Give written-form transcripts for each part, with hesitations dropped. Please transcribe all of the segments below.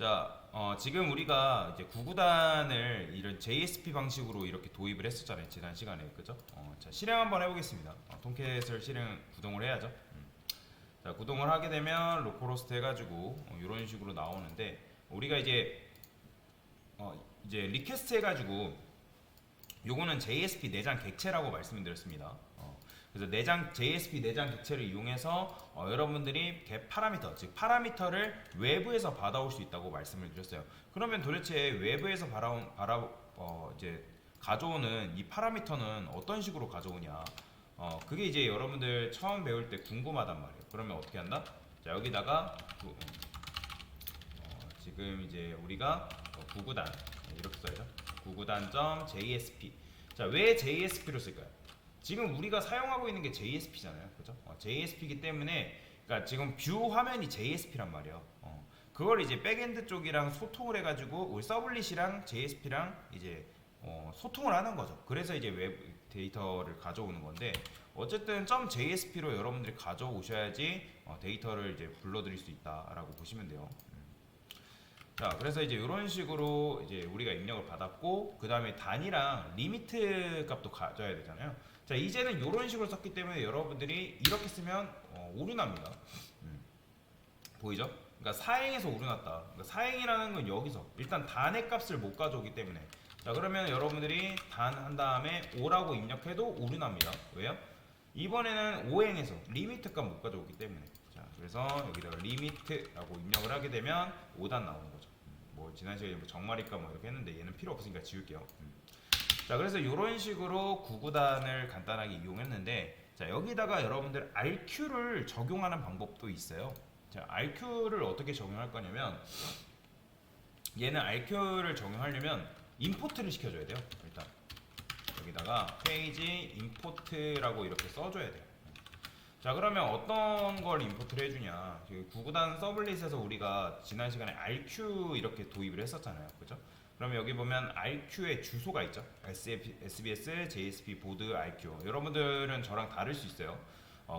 자, 지금 우리가 이제 구구단을 이런 JSP 방식으로 이렇게 도입을 했었잖아요. 지난 시간에. 그죠? 자, 실행 한번 해보겠습니다. 통캣을 구동을 해야죠. 자, 구동을 하게 되면 로컬호스트 해가지고 이런 식으로 나오는데 우리가 이제 리퀘스트 해가지고 요거는 JSP 내장 객체라고 말씀을 드렸습니다. 그래서 JSP 내장 객체를 이용해서 여러분들이 파라미터, 즉 파라미터를 외부에서 받아올 수 있다고 말씀을 드렸어요. 그러면 도대체 외부에서 이제 가져오는 이 파라미터는 어떤 식으로 가져오냐? 그게 이제 여러분들 처음 배울 때 궁금하단 말이에요. 그러면 어떻게 한다? 자, 여기다가 지금 이제 우리가 구구단 이렇게 써야죠. 구구단.jsp. 자, 왜 JSP로 쓸까요? 지금 우리가 사용하고 있는 게 JSP잖아요. 그죠? JSP이기 때문에 그러니까 지금 뷰 화면이 JSP란 말이에요. 그걸 이제 백엔드 쪽이랑 소통을 해가지고 우리 서블릿이랑 JSP랑 이제 소통을 하는 거죠. 그래서 이제 웹 데이터를 가져오는 건데 어쨌든 .jsp로 여러분들이 가져오셔야지 데이터를 이제 불러들일 수 있다라고 보시면 돼요. 자, 그래서 이제 이런 식으로 이제 우리가 입력을 받았고 그 다음에 단위랑 리미트 값도 가져야 되잖아요. 자, 이제는 이런 식으로 썼기 때문에 여러분들이 이렇게 쓰면 오류납니다. 보이죠? 그러니까 사행에서 오류났다. 그러니까 사행이라는 건 여기서 일단 단의 값을 못 가져오기 때문에 자, 그러면 여러분들이 단 한 다음에 5라고 입력해도 오류납니다. 왜요? 이번에는 오행에서 리미트 값 못 가져오기 때문에 자, 그래서 여기다가 리미트라고 입력을 하게 되면 5단 나오는 거죠. 뭐 지난 시간에 뭐 정말일까 뭐 이렇게 했는데 얘는 필요 없으니까 지울게요. 자, 그래서 이런 식으로 구구단을 간단하게 이용했는데 자, 여기다가 여러분들 RQ를 적용하는 방법도 있어요. 자, RQ를 어떻게 적용할 거냐면 얘는 RQ를 적용하려면 임포트를 시켜줘야 돼요. 일단 여기다가 페이지 임포트라고 이렇게 써줘야 돼요. 자, 그러면 어떤 걸 임포트를 해주냐? 구구단 서블릿에서 우리가 지난 시간에 RQ 이렇게 도입을 했었잖아요. 그죠? 그러면 여기 보면 RQ의 주소가 있죠. SBS, JSP, 보드, RQ. 여러분들은 저랑 다를 수 있어요.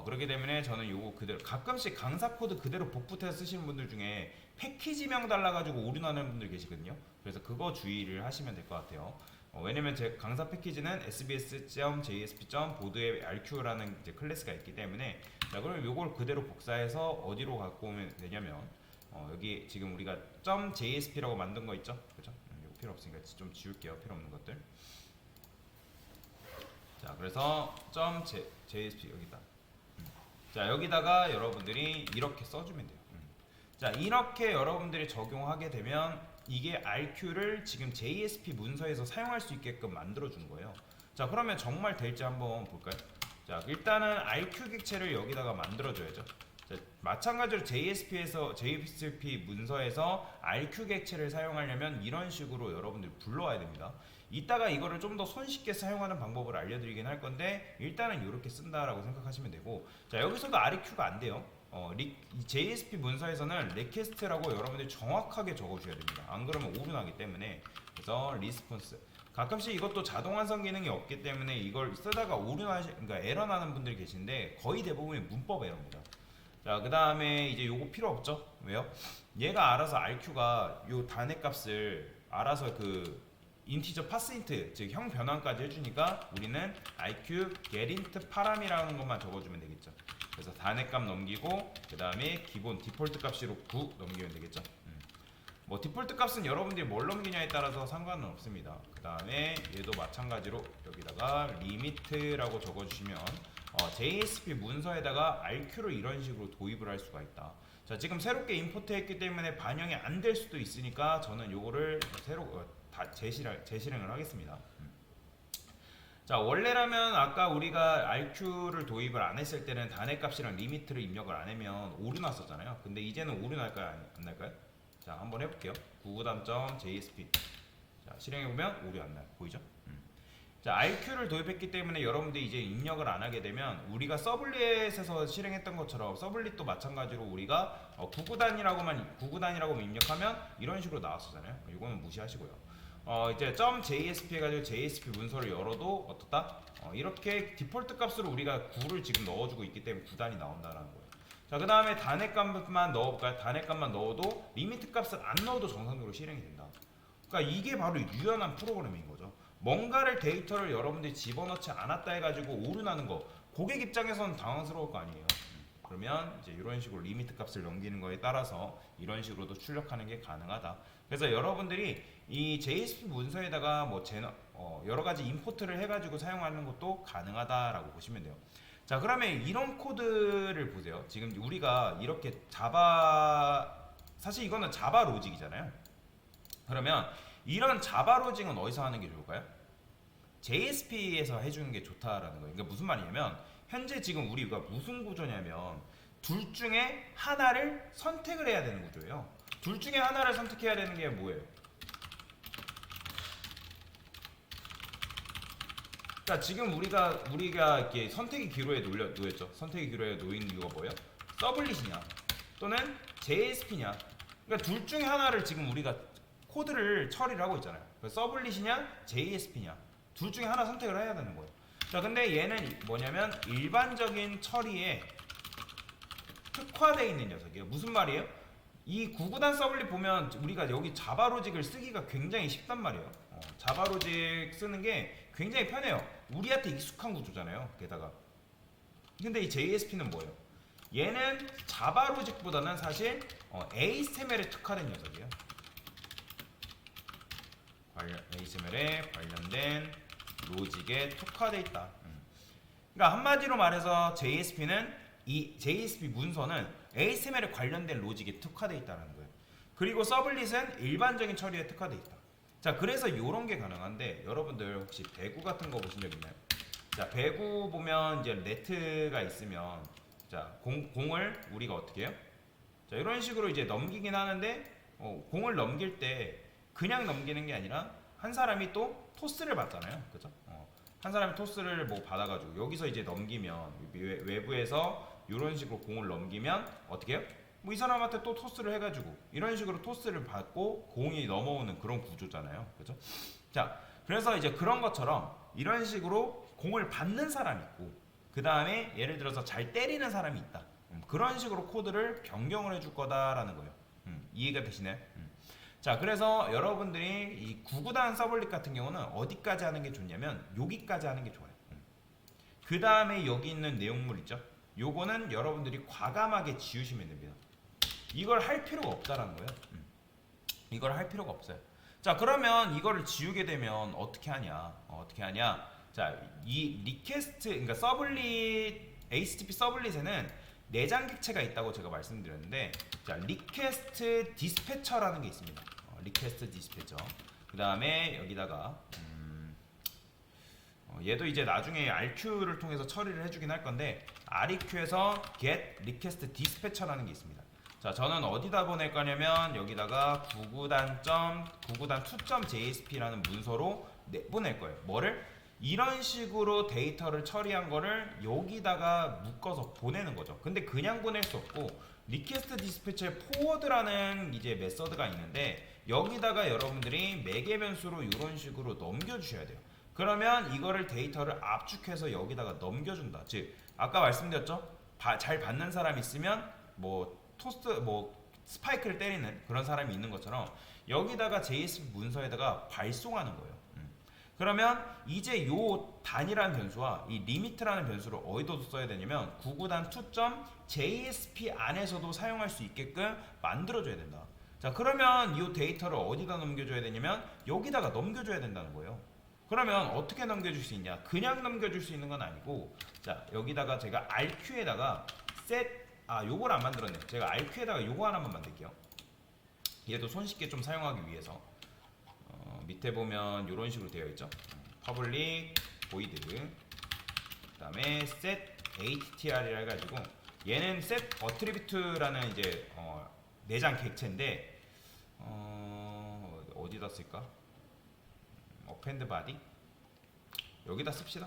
그렇기 때문에 저는 요거 그대로 가끔씩 강사 코드 그대로 복붙해서 쓰시는 분들 중에 패키지명 달라가지고 오류나는 분들 계시거든요. 그래서 그거 주의를 하시면 될 것 같아요. 왜냐면 제 강사 패키지는 sbs.jsp.board의 rq라는 이제 클래스가 있기 때문에 자, 그럼 요걸 그대로 복사해서 어디로 갖고 오면 되냐면 여기 지금 우리가 .jsp라고 만든 거 있죠? 그죠? 이거 필요 없으니까 좀 지울게요. 필요 없는 것들. 자, 그래서 .jsp 여기다. 자, 여기다가 여러분들이 이렇게 써주면 돼요. 자, 이렇게 여러분들이 적용하게 되면 이게 RQ를 지금 JSP 문서에서 사용할 수 있게끔 만들어 준 거예요. 자, 그러면 정말 될지 한번 볼까요? 자, 일단은 RQ 객체를 여기다가 만들어 줘야죠. 자, 마찬가지로 JSP 문서에서 RQ 객체를 사용하려면 이런 식으로 여러분들 불러와야 됩니다. 이따가 이거를 좀 더 손쉽게 사용하는 방법을 알려드리긴 할 건데 일단은 이렇게 쓴다라고 생각하시면 되고 자, 여기서도 RQ가 안 돼요. JSP 문서에서는 리퀘스트라고 여러분들이 정확하게 적어주셔야 됩니다. 안 그러면 오류나기 때문에 그래서 리스폰스 가끔씩 이것도 자동 완성 기능이 없기 때문에 이걸 쓰다가 그러니까 에러 나는 분들이 계신데 거의 대부분이 문법 에러입니다. 자, 그 다음에 이제 요거 필요 없죠? 왜요? 얘가 알아서 RQ가 요 단의 값을 알아서 그 인티저 파스인트 즉 형 변환까지 해주니까 우리는 IQ getInt 파람이라는 것만 적어주면 되겠죠. 그래서 단의 값 넘기고 그 다음에 기본 디폴트 값으로 9 넘기면 되겠죠. 뭐 디폴트 값은 여러분들이 뭘 넘기냐에 따라서 상관은 없습니다. 그 다음에 얘도 마찬가지로 여기다가 리미트라고 적어주시면 JSP 문서에다가 RQ를 이런 식으로 도입을 할 수가 있다. 자, 지금 새롭게 임포트 했기 때문에 반영이 안 될 수도 있으니까 저는 요거를 새로 재실행을 하겠습니다. 자, 원래라면 아까 우리가 RQ를 도입을 안 했을 때는 단의 값이랑 리미트를 입력을 안 하면 오류 났었잖아요. 근데 이제는 오류 날까요? 안 날까요? 자, 한번 해볼게요. 구구단.jsp 자, 실행해보면 오류 안 나요. 보이죠? 자, RQ를 도입했기 때문에 여러분들이 이제 입력을 안 하게 되면 우리가 서블릿에서 실행했던 것처럼 서블릿도 마찬가지로 우리가 구구단이라고만 입력하면 이런 식으로 나왔었잖아요. 이거는 무시하시고요. 이제 .jsp 해가지고 JSP 문서를 열어도 어떻다? 이렇게 디폴트 값으로 우리가 9를 지금 넣어주고 있기 때문에 9단이 나온다는 거예요. 자, 그 다음에 단의 값만 넣어볼까요? 단의 값만 넣어도 리미트 값을 안 넣어도 정상적으로 실행이 된다. 그러니까 이게 바로 유연한 프로그램인 거죠. 뭔가를 데이터를 여러분들이 집어넣지 않았다 해가지고 오류나는 거, 고객 입장에서는 당황스러울 거 아니에요. 그러면 이제 이런 식으로 리미트 값을 넘기는 거에 따라서 이런 식으로도 출력하는 게 가능하다. 그래서 여러분들이 이 JSP 문서에다가 뭐 여러 가지 임포트를 해가지고 사용하는 것도 가능하다라고 보시면 돼요. 자, 그러면 이런 코드를 보세요. 지금 우리가 이렇게 사실 이거는 자바 로직이잖아요. 그러면 이런 자바 로직은 어디서 하는 게 좋을까요? JSP에서 해주는 게 좋다라는 거예요. 그러니까 무슨 말이냐면 현재 지금 우리가 무슨 구조냐면 둘 중에 하나를 선택을 해야 되는 구조예요. 둘 중에 하나를 선택해야 되는 게 뭐예요? 자, 지금 우리가 이렇게 선택의 기로에 놓였죠. 선택의 기로에 놓인 이유가 뭐예요? 서블릿이냐 또는 JSP냐. 그러니까 둘 중에 하나를 지금 우리가 코드를 처리를 하고 있잖아요. 서블릿이냐 JSP냐 둘 중에 하나 선택을 해야 되는 거예요. 자, 근데 얘는 뭐냐면 일반적인 처리에 특화되어 있는 녀석이에요. 무슨 말이에요? 이 구구단 서블릿 보면 우리가 여기 자바 로직을 쓰기가 굉장히 쉽단 말이에요. 자바 로직 쓰는 게 굉장히 편해요. 우리한테 익숙한 구조잖아요. 게다가 근데 이 JSP는 뭐예요? 얘는 자바 로직보다는 사실 HTML에 특화된 녀석이에요. HTML에 관련된 로직에 특화되어 있다. 그러니까 한마디로 말해서 JSP는 이 JSP 문서는 HTML에 관련된 로직에 특화되어 있다는 거예요. 그리고 서블릿은 일반적인 처리에 특화되어 있다. 자, 그래서 이런 게 가능한데 여러분들 혹시 배구 같은 거 보신 적 있나요? 자, 배구 보면 이제 네트가 있으면 자, 공을 우리가 어떻게 해요? 자, 이런 식으로 이제 넘기긴 하는데 공을 넘길 때 그냥 넘기는 게 아니라 한 사람이 또 토스를 받잖아요. 그죠? 한 사람이 토스를 뭐 받아가지고 여기서 이제 넘기면 외부에서 이런 식으로 공을 넘기면 어떻게 해요? 뭐 이 사람한테 또 토스를 해가지고 이런 식으로 토스를 받고 공이 넘어오는 그런 구조잖아요. 그죠? 자, 그래서 이제 그런 것처럼 이런 식으로 공을 받는 사람이 있고 그 다음에 예를 들어서 잘 때리는 사람이 있다. 그런 식으로 코드를 변경을 해줄 거다라는 거예요. 이해가 되시나요? 자, 그래서 여러분들이 이 구구단 서블릿 같은 경우는 어디까지 하는 게 좋냐면 여기까지 하는 게 좋아요. 그 다음에 여기 있는 내용물 있죠? 요거는 여러분들이 과감하게 지우시면 됩니다. 이걸 할 필요가 없다라는 거예요. 이걸 할 필요가 없어요. 자, 그러면 이거를 지우게 되면 어떻게 하냐? 어떻게 하냐? 자, 이 리퀘스트, 그러니까 서블릿, HTTP 서블릿에는 내장 객체가 있다고 제가 말씀드렸는데, 자, 리퀘스트 디스패처라는 게 있습니다. 리퀘스트 디스패처. 그 다음에 여기다가 얘도 이제 나중에 RQ를 통해서 처리를 해주긴 할 건데 REQ에서 get request dispatcher라는 게 있습니다. 자, 저는 어디다 보낼 거냐면 여기다가 구구단2.jsp라는 문서로 보낼 거예요. 뭐를? 이런 식으로 데이터를 처리한 거를 여기다가 묶어서 보내는 거죠. 근데 그냥 보낼 수 없고 리퀘스트 디스패치의 포워드라는 이제 메서드가 있는데 여기다가 여러분들이 매개 변수로 이런 식으로 넘겨주셔야 돼요. 그러면 이거를 데이터를 압축해서 여기다가 넘겨준다. 즉 아까 말씀드렸죠? 잘 받는 사람이 있으면 뭐 토스트 뭐 스파이크를 때리는 그런 사람이 있는 것처럼 여기다가 JSP 문서에다가 발송하는 거예요. 그러면 이제 요 단이라는 변수와 이 리미트라는 변수를 어디다 써야 되냐면 구구단 2.jsp 안에서도 사용할 수 있게끔 만들어줘야 된다. 자, 그러면 이 데이터를 어디다 넘겨줘야 되냐면 여기다가 넘겨줘야 된다는 거예요. 그러면 어떻게 넘겨줄 수 있냐? 그냥 넘겨줄 수 있는 건 아니고, 자, 여기다가 제가 RQ에다가 요걸 안 만들었네. 제가 RQ에다가 요거 하나만 만들게요. 얘도 손쉽게 좀 사용하기 위해서. 밑에 보면 이런 식으로 되어 있죠. public void 그 다음에 set attr이라 해가지고 얘는 set attribute라는 이제 내장 객체인데 어디다 쓸까? append body 여기다 씁시다.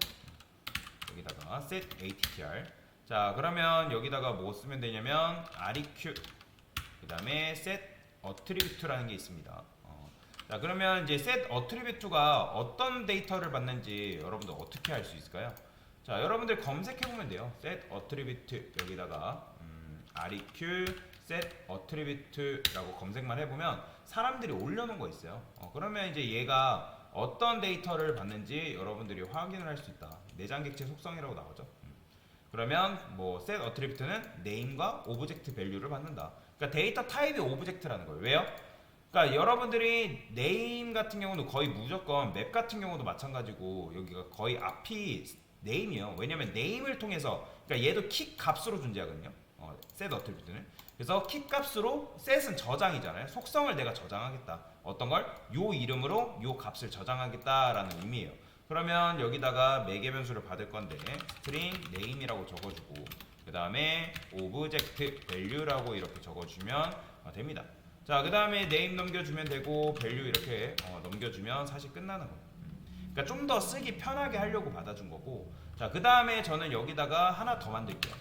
여기다가 set attr. 자, 그러면 여기다가 뭐 쓰면 되냐면 req 그 다음에 set attribute라는 게 있습니다. 자, 그러면 이제 set attribute가 어떤 데이터를 받는지 여러분들 어떻게 알 수 있을까요? 자, 여러분들 검색해 보면 돼요. set attribute 여기다가 REQ set attribute라고 검색만 해보면 사람들이 올려놓은 거 있어요. 그러면 이제 얘가 어떤 데이터를 받는지 여러분들이 확인을 할 수 있다. 내장객체 속성이라고 나오죠. 그러면 뭐 set attribute는 name과 object value를 받는다. 그러니까 데이터 타입이 object라는 거예요. 왜요? 그러니까 여러분들이 name 같은 경우는 거의 무조건 맵 같은 경우도 마찬가지고 여기가 거의 앞이 name이에요. 왜냐면 name을 통해서 그러니까 얘도 키 값으로 존재하거든요. set attribute는. 그래서 키 값으로 set은 저장이잖아요. 속성을 내가 저장하겠다. 어떤 걸? 요 이름으로 요 값을 저장하겠다라는 의미예요. 그러면 여기다가 매개 변수를 받을 건데 string name이라고 적어주고 그 다음에 object value라고 이렇게 적어주면 됩니다. 자, 그 다음에 name 넘겨주면 되고 value 이렇게 넘겨주면 사실 끝나는 거예요. 그러니까 좀 더 쓰기 편하게 하려고 받아준 거고. 자, 그 다음에 저는 여기다가 하나 더 만들게요.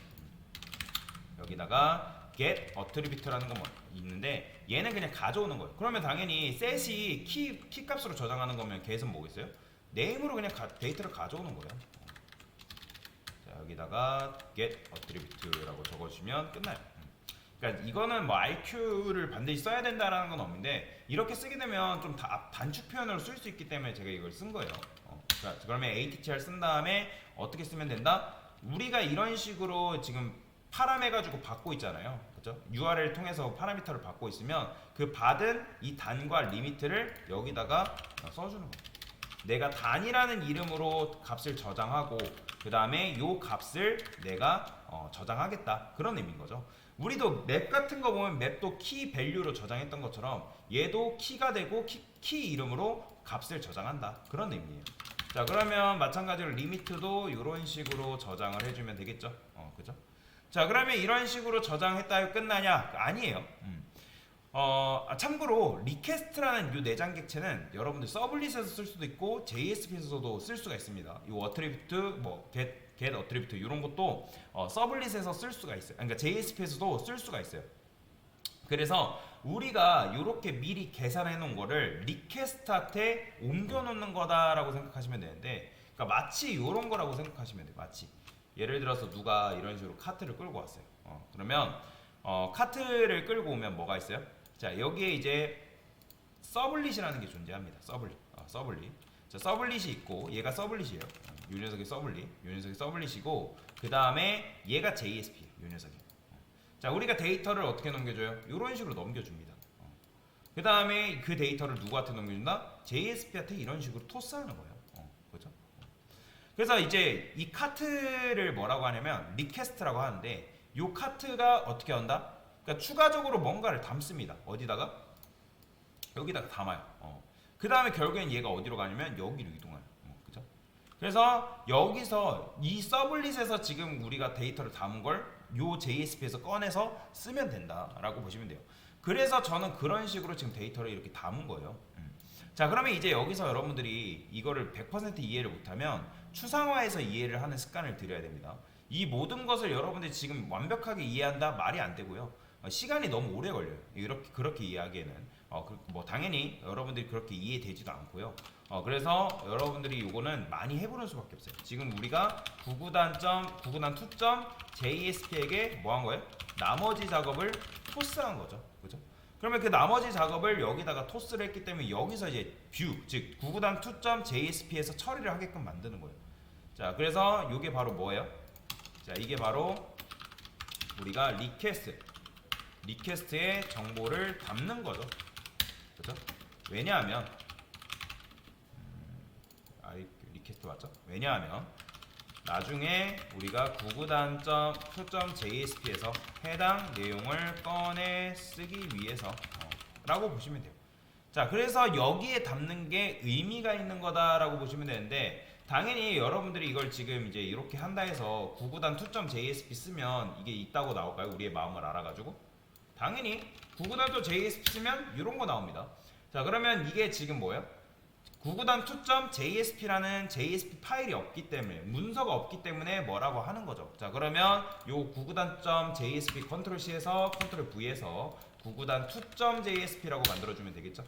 여기다가 get attribute라는 거 뭐 있는데 얘는 그냥 가져오는 거예요. 그러면 당연히 set이 키 값으로 저장하는 거면 get은 뭐겠어요? name으로 그냥 데이터를 가져오는 거예요. 자, 여기다가 get attribute라고 적어주면 끝나요. 그러니까 이거는 뭐 RQ를 반드시 써야 된다라는 건 없는데 이렇게 쓰게 되면 좀 단축 표현으로 쓸 수 있기 때문에 제가 이걸 쓴 거예요. 그러면 ATTR 쓴 다음에 어떻게 쓰면 된다? 우리가 이런 식으로 지금 파람해가지고 받고 있잖아요. 그죠? URL 통해서 파라미터를 받고 있으면 그 받은 이 단과 리미트를 여기다가 써주는 거예요. 내가 단이라는 이름으로 값을 저장하고 그 다음에 요 값을 내가 저장하겠다 그런 의미인 거죠. 우리도 맵 같은 거 보면 맵도 키 밸류로 저장했던 것처럼 얘도 키가 되고 키 이름으로 값을 저장한다 그런 의미예요. 자, 그러면 마찬가지로 리미트도 이런 식으로 저장을 해주면 되겠죠. 그죠? 자, 그러면 이런 식으로 저장했다 끝나냐? 아니에요. 참고로 리퀘스트라는 이 내장 객체는 여러분들 서블릿에서 쓸 수도 있고 JSP에서도 쓸 수가 있습니다. 이 attribute, 뭐 get attribute 이런 것도 서블릿에서 쓸 수가 있어요. 그러니까 JSP에서도 쓸 수가 있어요. 그래서 우리가 이렇게 미리 계산해 놓은 거를 리퀘스트한테 옮겨 놓는 거다라고 생각하시면 되는데, 그러니까 마치 이런 거라고 생각하시면 돼요. 마치 예를 들어서 누가 이런 식으로 카트를 끌고 왔어요. 그러면 카트를 끌고 오면 뭐가 있어요? 자, 여기에 이제 서블릿이라는 게 존재합니다. 서블릿. 자, 서블릿이 있고 얘가 서블릿이에요. 요 녀석이 서블릿, 요 녀석이 서블릿이고 그 다음에 얘가 JSP예요. 요 녀석이. 자, 우리가 데이터를 어떻게 넘겨줘요? 이런 식으로 넘겨줍니다. 그 다음에 그 데이터를 누구한테 넘겨준다? JSP한테 이런 식으로 토스하는 거예요. 그죠? 그래서 이제 이 카트를 뭐라고 하냐면 리퀘스트라고 하는데 요 카트가 어떻게 한다? 그러니까 추가적으로 뭔가를 담습니다. 어디다가? 여기다가 담아요. 그 다음에 결국엔 얘가 어디로 가냐면 여기로 이동해요. 그죠? 그래서 여기서 이 서블릿에서 지금 우리가 데이터를 담은 걸 요 JSP에서 꺼내서 쓰면 된다라고 보시면 돼요. 그래서 저는 그런 식으로 지금 데이터를 이렇게 담은 거예요. 자, 그러면 이제 여기서 여러분들이 이거를 100% 이해를 못하면 추상화해서 이해를 하는 습관을 들여야 됩니다. 이 모든 것을 여러분들이 지금 완벽하게 이해한다 말이 안 되고요. 시간이 너무 오래 걸려요. 그렇게 이해하기에는. 뭐 당연히 여러분들이 그렇게 이해되지도 않고요. 그래서 여러분들이 이거는 많이 해보는 수밖에 없어요. 지금 우리가 구구단 2.jsp에게 뭐 한 거예요? 나머지 작업을 토스한 거죠. 그죠? 그러면 그 나머지 작업을 여기다가 토스를 했기 때문에 여기서 이제 뷰, 즉 구구단 2.jsp에서 처리를 하게끔 만드는 거예요. 자, 그래서 이게 바로 뭐예요? 자, 이게 바로 우리가 리퀘스트에 정보를 담는 거죠. 그죠? 왜냐하면 리퀘스트 맞죠? 왜냐하면 나중에 우리가 구구단.2.jsp에서 해당 내용을 꺼내 쓰기 위해서 라고 보시면 돼요. 자, 그래서 여기에 담는 게 의미가 있는 거다라고 보시면 되는데, 당연히 여러분들이 이걸 지금 이제 이렇게 한다 해서 구구단 2.jsp 쓰면 이게 있다고 나올까요? 우리의 마음을 알아가지고? 당연히 구구단.jsp 쓰면 이런 거 나옵니다. 자, 그러면 이게 지금 뭐예요? 구구단 2.jsp라는 JSP 파일이 없기 때문에, 문서가 없기 때문에 뭐라고 하는 거죠. 자, 그러면 요 구구단.jsp 컨트롤 C에서 컨트롤 V에서 구구단 2.jsp라고 만들어주면 되겠죠.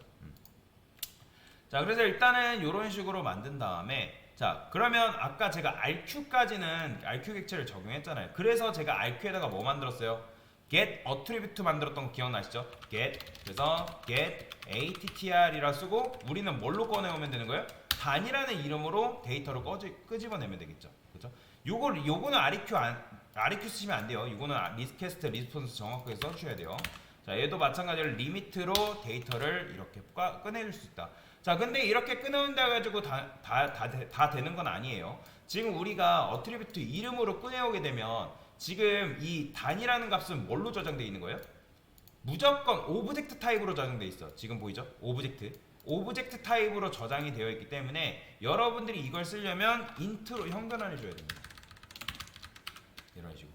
자, 그래서 일단은 이런 식으로 만든 다음에, 자, 그러면 아까 제가 RQ까지는 RQ 객체를 적용했잖아요. 그래서 제가 RQ에다가 뭐 만들었어요? get attribute 만들었던 거 기억나시죠? get. 그래서 get attr이라 쓰고 우리는 뭘로 꺼내오면 되는 거예요? 단이라는 이름으로 데이터를 끄집어내면 되겠죠. 그죠? 요거는 REQ 쓰시면 안 돼요. 요거는 리퀘스트 리스폰스 정확하게 써주셔야 돼요. 자, 얘도 마찬가지로 리미트로 데이터를 이렇게 꺼내줄 수 있다. 자, 근데 이렇게 끊어온다 가지고 다 되는 건 아니에요. 지금 우리가 어트리뷰트 이름으로 꺼내오게 되면 지금 이 단이라는 값은 뭘로 저장되어 있는 거예요? 무조건 오브젝트 타입으로 저장되어 있어. 지금 보이죠? 오브젝트 타입으로 저장이 되어 있기 때문에 여러분들이 이걸 쓰려면 인트로 형 변환해 줘야 됩니다. 이런 식으로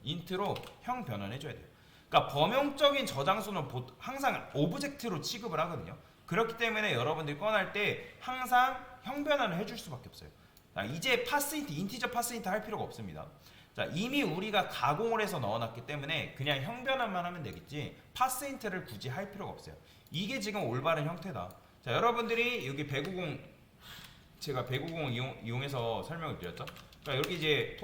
인트로 형 변환해 줘야 돼요. 그러니까 범용적인 저장소는 항상 오브젝트로 취급을 하거든요. 그렇기 때문에 여러분들이 꺼낼 때 항상 형 변환을 해줄 수밖에 없어요. 자, 이제 파스인트, 인티저 파스인트 할 필요가 없습니다. 자, 이미 우리가 가공을 해서 넣어놨기 때문에 그냥 형 변환만 하면 되겠지 파스인트를 굳이 할 필요가 없어요. 이게 지금 올바른 형태다. 자, 여러분들이 여기 150 제가 150을 이용해서 설명을 드렸죠. 그러니까 여기 이제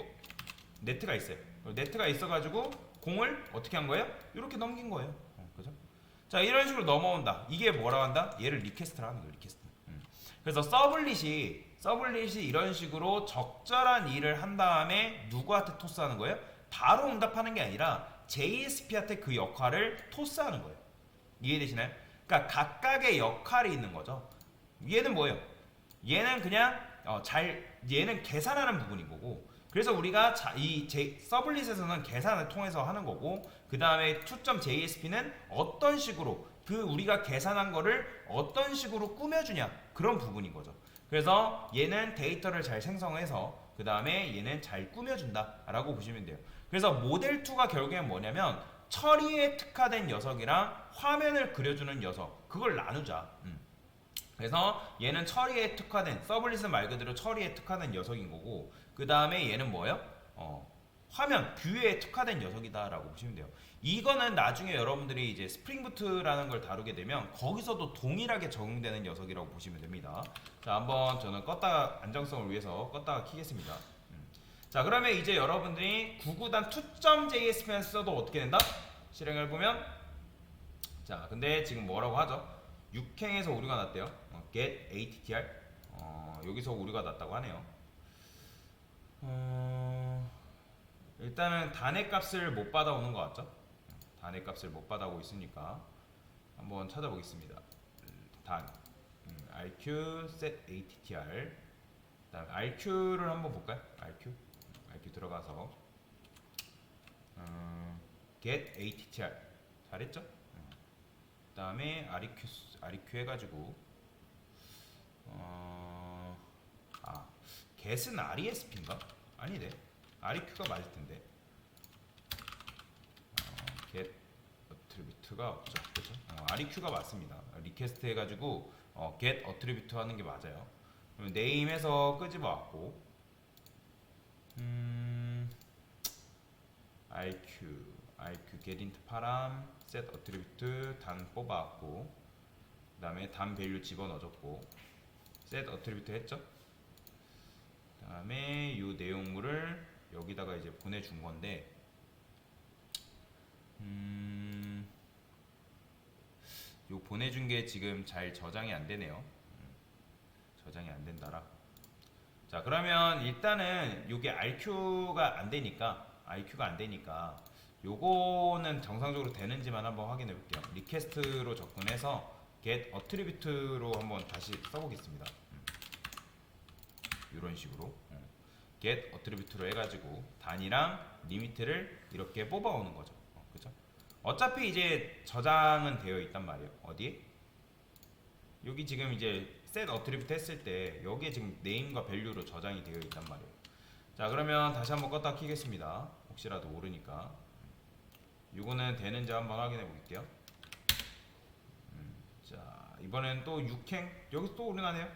네트가 있어요. 네트가 있어가지고 공을 어떻게 한 거예요? 이렇게 넘긴 거예요. 그죠? 자, 이런 식으로 넘어온다. 이게 뭐라고 한다? 얘를 리퀘스트라 하는 거예요. 리퀘스트. 그래서 서블릿이 이런 식으로 적절한 일을 한 다음에 누구한테 토스하는 거예요? 바로 응답하는 게 아니라 JSP한테 그 역할을 토스하는 거예요. 이해되시나요? 그러니까 각각의 역할이 있는 거죠. 얘는 뭐예요? 얘는 그냥 얘는 계산하는 부분인 거고, 그래서 우리가 서블릿에서는 계산을 통해서 하는 거고, 그 다음에 2.JSP는 어떤 식으로 우리가 계산한 거를 어떤 식으로 꾸며주냐, 그런 부분인 거죠. 그래서 얘는 데이터를 잘 생성해서 그 다음에 얘는 잘 꾸며준다 라고 보시면 돼요. 그래서 모델2가 결국엔 뭐냐면 처리에 특화된 녀석이랑 화면을 그려주는 녀석, 그걸 나누자. 그래서 얘는 처리에 특화된, 서블릿은 말 그대로 처리에 특화된 녀석인 거고, 그 다음에 얘는 뭐예요? 화면, 뷰에 특화된 녀석이다 라고 보시면 돼요. 이거는 나중에 여러분들이 이제 스프링부트라는 걸 다루게 되면 거기서도 동일하게 적용되는 녀석이라고 보시면 됩니다. 자, 한번 저는 안정성을 위해서 껐다가 키겠습니다. 자, 그러면 이제 여러분들이 구구단 2.js만 써도 어떻게 된다? 실행을 보면, 자, 근데 지금 뭐라고 하죠? 6행에서 오류가 났대요. get attr. 여기서 오류가 났다고 하네요. 일단은 단의 값을 못 받아오는 것 같죠? 단의 값을 못 받아오고 있으니까 한번 찾아보겠습니다. 단 rq set attr. 그다음 rq를 한번 볼까요? rq 들어가서 get attr 잘했죠? 그다음에 req 해가지고 get은 RESP인가? 아니네. REQ가 맞을 텐데. get attribute가 없죠. 그렇죠? REQ가 맞습니다. 리퀘스트 해가지고 get attribute 하는 게 맞아요. 그러면 name에서 끄집어 왔고, RQ get int 파람 set attribute 단 뽑아왔고, 그 다음에 단 밸류 집어넣어줬고, set attribute 했죠. 그 다음에 이 내용물을 여기다가 이제 보내준 건데, 요 보내준 게 지금 잘 저장이 안 되네요. 저장이 안 된다라. 자, 그러면 일단은 요게 RQ가 안 되니까 요거는 정상적으로 되는지만 한번 확인해 볼게요. 리퀘스트로 접근해서 get attribute로 한번 다시 써보겠습니다. 이런 식으로 get attribute로 해가지고 단이랑 리미트를 이렇게 뽑아오는 거죠. 그죠? 어차피 이제 저장은 되어 있단 말이에요. 어디에? 여기 지금 이제 set attribute 했을 때 여기에 지금 name과 value로 저장이 되어 있단 말이에요. 자, 그러면 다시 한번 껐다 키겠습니다. 혹시라도 모르니까. 이거는 되는지 한번 확인해 볼게요. 자, 이번엔 또 6행 여기서 또 오류 나네요.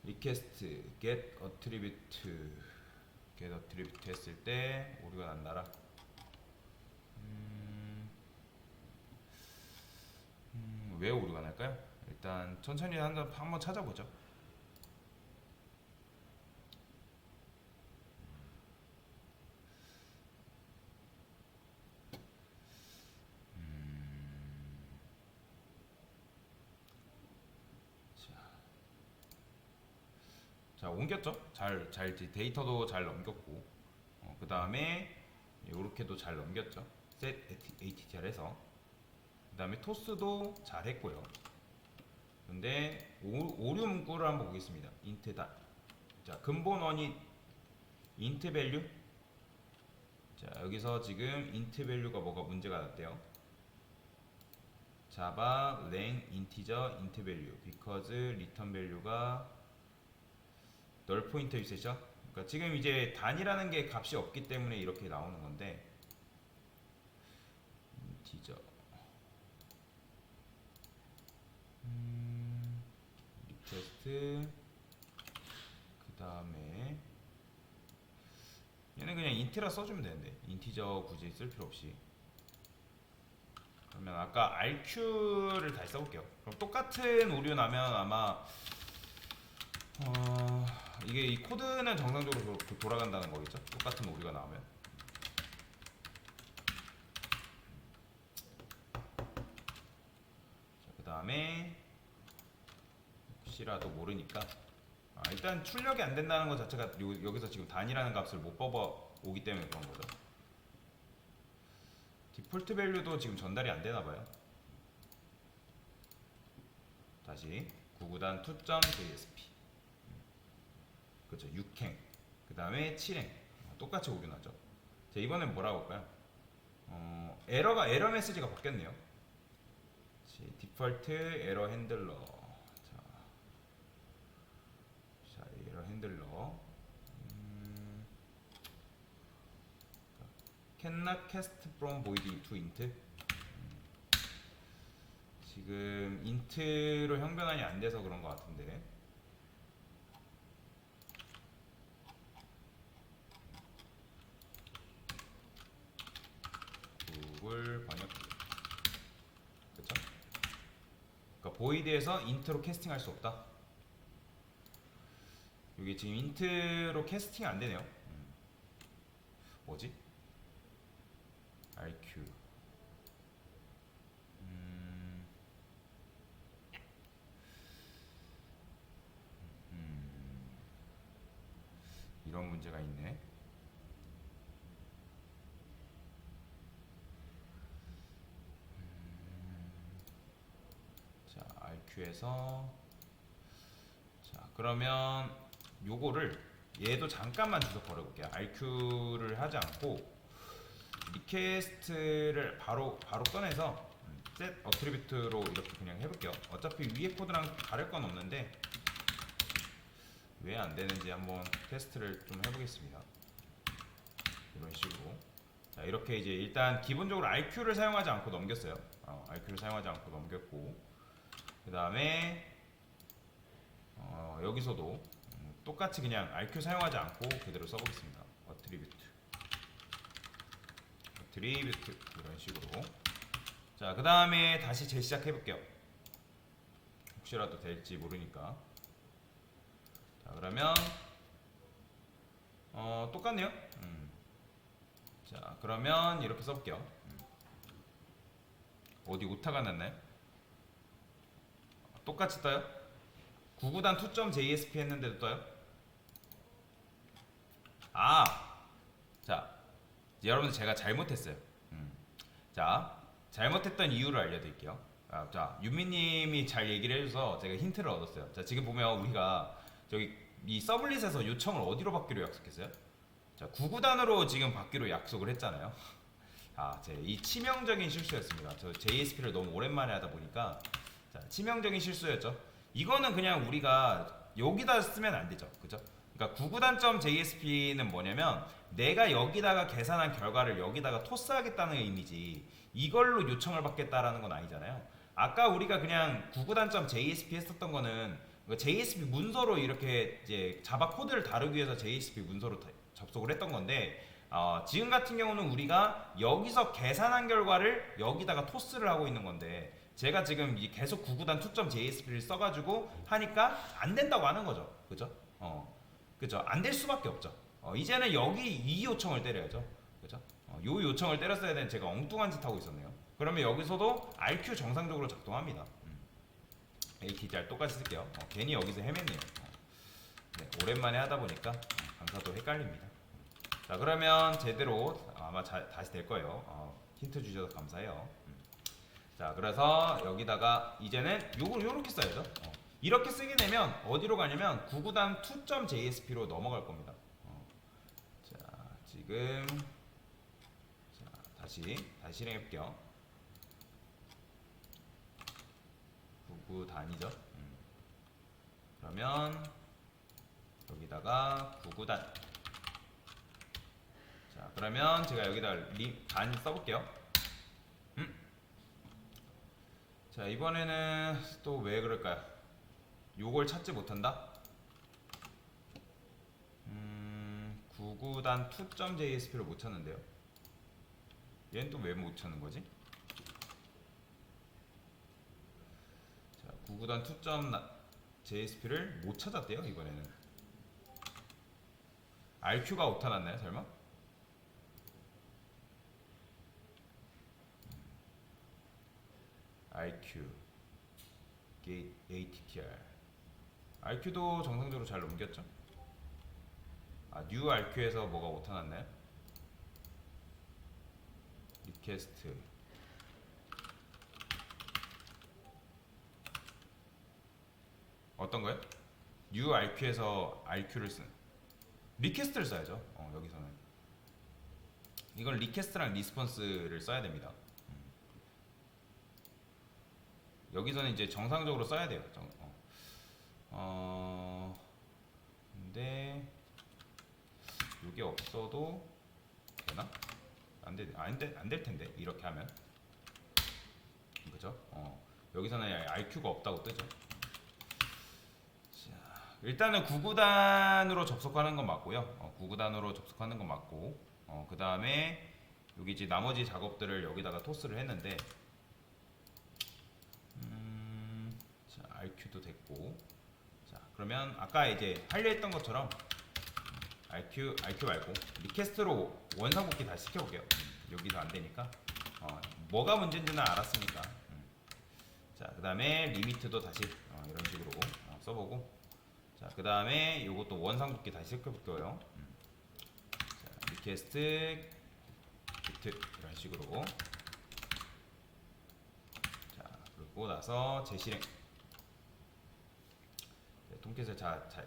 request get attribute 했을 때 오류가 난다라. 왜 오류가 날까요? 일단 천천히 한번 찾아보죠. 자, 옮겼죠? 잘 데이터도 잘 넘겼고, 그 다음에 이렇게도 잘 넘겼죠. set attr 해서. 그 다음에 토스도 잘 했고요. 근데 오류 문구를 한번 보겠습니다. int다. 자, 근본 원이 int value. 자, 여기서 지금 int value가 뭐가 문제가 났대요. java len integer int value because return value가 null pointer use죠. 그러니까 지금 이제 단이라는 게 값이 없기 때문에 이렇게 나오는 건데, integer request 그 다음에 얘는 그냥 int라 써주면 되는데, 인티저 굳이 쓸 필요 없이. 그러면 아까 rq를 다시 써볼게요. 그럼 똑같은 오류 나면 아마 이게 이 코드는 정상적으로 돌아간다는 거겠죠? 똑같은 오류가 나오면. 자, 그 다음에 혹시라도 모르니까 일단 출력이 안 된다는 것 자체가 여기서 지금 단이라는 값을 못 뽑아 오기 때문에 그런 거죠. 디폴트 밸류도 지금 전달이 안 되나 봐요. 다시 9구단 2.jsp. 그렇죠. 6행. 그 다음에 7행. 똑같이 오류 나죠. 자, 이번엔 뭐라고 볼까요? 에러 메시지가 바뀌었네요. 디폴트 에러 핸들러. 자, 에러 핸들러. cannot cast from void to int. 지금 int로 형변환이 안 돼서 그런 것 같은데. 구글 번역기. 그쵸? 그러니까 void에서 int로 캐스팅할 수 없다. 이게 지금 int로 캐스팅 안 되네요. 뭐지? RQ. 이런 문제가 있네. 자, RQ에서 자, 그러면 요거를 얘도 잠깐만 뒤서 버려볼게요. RQ를 하지 않고 리퀘스트를 바로 꺼내서 set attribute로 이렇게 그냥 해볼게요. 어차피 위에 코드랑 다를 건 없는데 왜 안 되는지 한번 테스트를 좀 해보겠습니다. 이런 식으로. 자, 이렇게 이제 일단 기본적으로 RQ를 사용하지 않고 넘겼어요. RQ를 사용하지 않고 넘겼고, 그 다음에 여기서도 똑같이 그냥 RQ 사용하지 않고 그대로 써보겠습니다. attribute 이런 식으로. 자, 그 다음에 다시 재시작해 볼게요. 혹시라도 될지 모르니까. 자, 그러면 똑같네요. 자, 그러면 이렇게 써볼게요. 어디 오타가 났나요? 똑같이 떠요? 9구단 2.jsp 했는데도 떠요? 자, 여러분들 제가 잘못했어요. 자, 잘못했던 이유를 알려드릴게요. 자, 윤미님이 잘 얘기를 해줘서 제가 힌트를 얻었어요. 자, 지금 보면 우리가 저기 이 서블릿에서 요청을 어디로 받기로 약속했어요? 자, 9구단으로 지금 받기로 약속을 했잖아요. 이 치명적인 실수였습니다. 저 JSP를 너무 오랜만에 하다 보니까 치명적인 실수였죠. 이거는 그냥 우리가 여기다 쓰면 안 되죠. 그죠? 그러니까 9구단.jsp는 뭐냐면 내가 여기다가 계산한 결과를 여기다가 토스하겠다는 의미지 이걸로 요청을 받겠다라는 건 아니잖아요. 아까 우리가 그냥 9구단.jsp 했었던 거는 JSP 문서로 이렇게 이제 자바 코드를 다루기 위해서 JSP 문서로 접속을 했던 건데 지금 같은 경우는 우리가 여기서 계산한 결과를 여기다가 토스를 하고 있는 건데 제가 지금 계속 9구단 2.jsp를 써가지고 하니까 안 된다고 하는 거죠. 그죠? 그죠? 안 될 수밖에 없죠. 이제는 여기 이 요청을 때려야죠. 그죠? 요 요청을 때렸어야 되는 제가 엉뚱한 짓 하고 있었네요. 그러면 여기서도 RQ 정상적으로 작동합니다. ATR 똑같이 쓸게요. 괜히 여기서 헤맸네요. 네, 오랜만에 하다 보니까 강사도 헷갈립니다. 자, 그러면 제대로 아마 다시 될 거예요. 힌트 주셔서 감사해요. 자, 그래서 여기다가 이제는 요렇게 써야죠. 이렇게 쓰게 되면 어디로 가냐면 구구단 2.jsp로 넘어갈 겁니다. 자, 지금 자, 다시 실행해 볼게요. 구구단이죠. 그러면 여기다가 구구단. 자, 그러면 제가 여기다 단 써볼게요. 자, 이번에는 또 왜 그럴까요? 요걸 찾지 못한다? 구구단 2.jsp를 못 찾는데요. 얘는 또 왜 못 찾는 거지? 자, 구구단 2.jsp를 못 찾았대요, 이번에는. RQ가 오타 났나요, 설마? RQ, Gate ATTR. RQ도 정상적으로 잘 넘겼죠? New RQ에서 뭐가 오타 났나요? 리퀘스트. 어떤 거요? New RQ에서 RQ를 쓴. 리퀘스트를 써야죠. 여기서는. 이건 리퀘스트랑 리스폰스를 써야 됩니다. 여기서는 이제 정상적으로 써야 돼요. 근데 이게 없어도 되나? 안 될 텐데 이렇게 하면, 그죠? 여기서는 RQ가 없다고 뜨죠. 자, 일단은 구구단으로 접속하는 건 맞고요. 구구단으로 접속하는 건 맞고, 그 다음에 여기 이제 나머지 작업들을 여기다가 토스를 했는데, 자, RQ도 됐고, 자, 그러면 아까 이제 하려 했던 것처럼 RQ 말고 리퀘스트로 원상복귀 다시 시켜볼게요. 여기서 안 되니까. 뭐가 문제인지는 알았으니까. 자, 그 다음에 리미트도 다시 이런 식으로 써보고, 자, 그 다음에 요것도 원상복귀 다시 시켜볼게요. 자, 리퀘스트 비트 이런 식으로. 자, 그리고 나서 재실행. 통계에서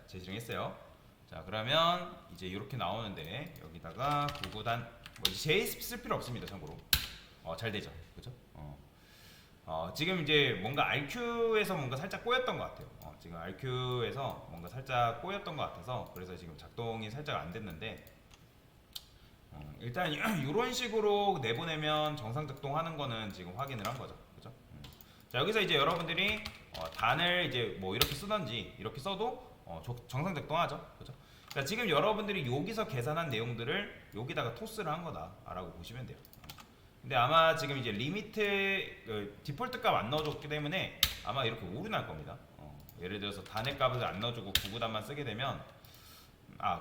재실행했어요. 자, 그러면 이제 이렇게 나오는데 여기다가 구구단 뭐 JSP 쓸 필요 없습니다. 참고로 잘 되죠, 그죠? 지금 이제 뭔가 RQ에서 뭔가 살짝 꼬였던 것 같아요. 지금 RQ에서 뭔가 살짝 꼬였던 것 같아서 그래서 지금 작동이 살짝 안 됐는데, 일단 이런 식으로 내보내면 정상 작동하는 거는 지금 확인을 한 거죠, 그죠? 자, 여기서 이제 여러분들이 단을 이제 뭐 이렇게 쓰던지 이렇게 써도 정상 작동하죠, 그죠? 자, 지금 여러분들이 여기서 계산한 내용들을 여기다가 토스를 한 거다라고 보시면 돼요. 근데 아마 지금 이제 리미트 디폴트 값 안 넣어줬기 때문에 아마 이렇게 오류 날 겁니다. 예를 들어서 단의 값을 안 넣어주고 구구단만 쓰게 되면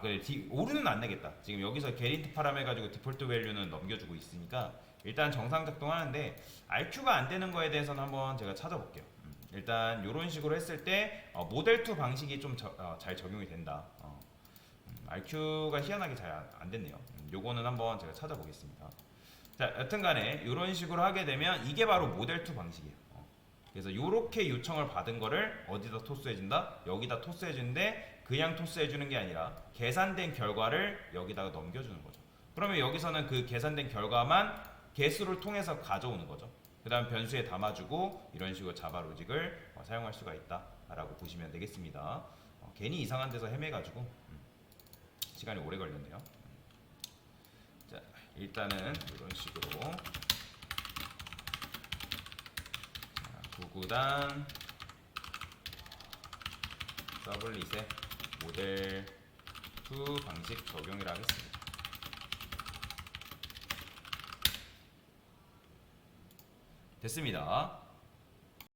그래, 오류는 안 내겠다. 지금 여기서 게린트 파람 해가지고 디폴트 밸류는 넘겨주고 있으니까 일단 정상 작동하는데 RQ가 안 되는 거에 대해서는 한번 제가 찾아볼게요. 일단 이런 식으로 했을 때 모델2 방식이 좀 잘 적용이 된다. RQ가 희한하게 잘 안 됐네요. 요거는 한번 제가 찾아보겠습니다. 자, 여튼간에 이런 식으로 하게 되면 이게 바로 모델2 방식이에요. 그래서 이렇게 요청을 받은 거를 어디다 토스해준다? 여기다 토스해주는데 그냥 토스해주는 게 아니라 계산된 결과를 여기다가 넘겨주는 거죠. 그러면 여기서는 그 계산된 결과만 개수를 통해서 가져오는 거죠. 그 다음 변수에 담아주고 이런 식으로 자바 로직을 사용할 수가 있다라고 보시면 되겠습니다. 괜히 이상한 데서 헤매가지고 시간이 오래 걸렸네요. 자, 일단은 이런 식으로 구구단 서블릿의 모델 2 방식 적용이라 하겠습니다. 됐습니다.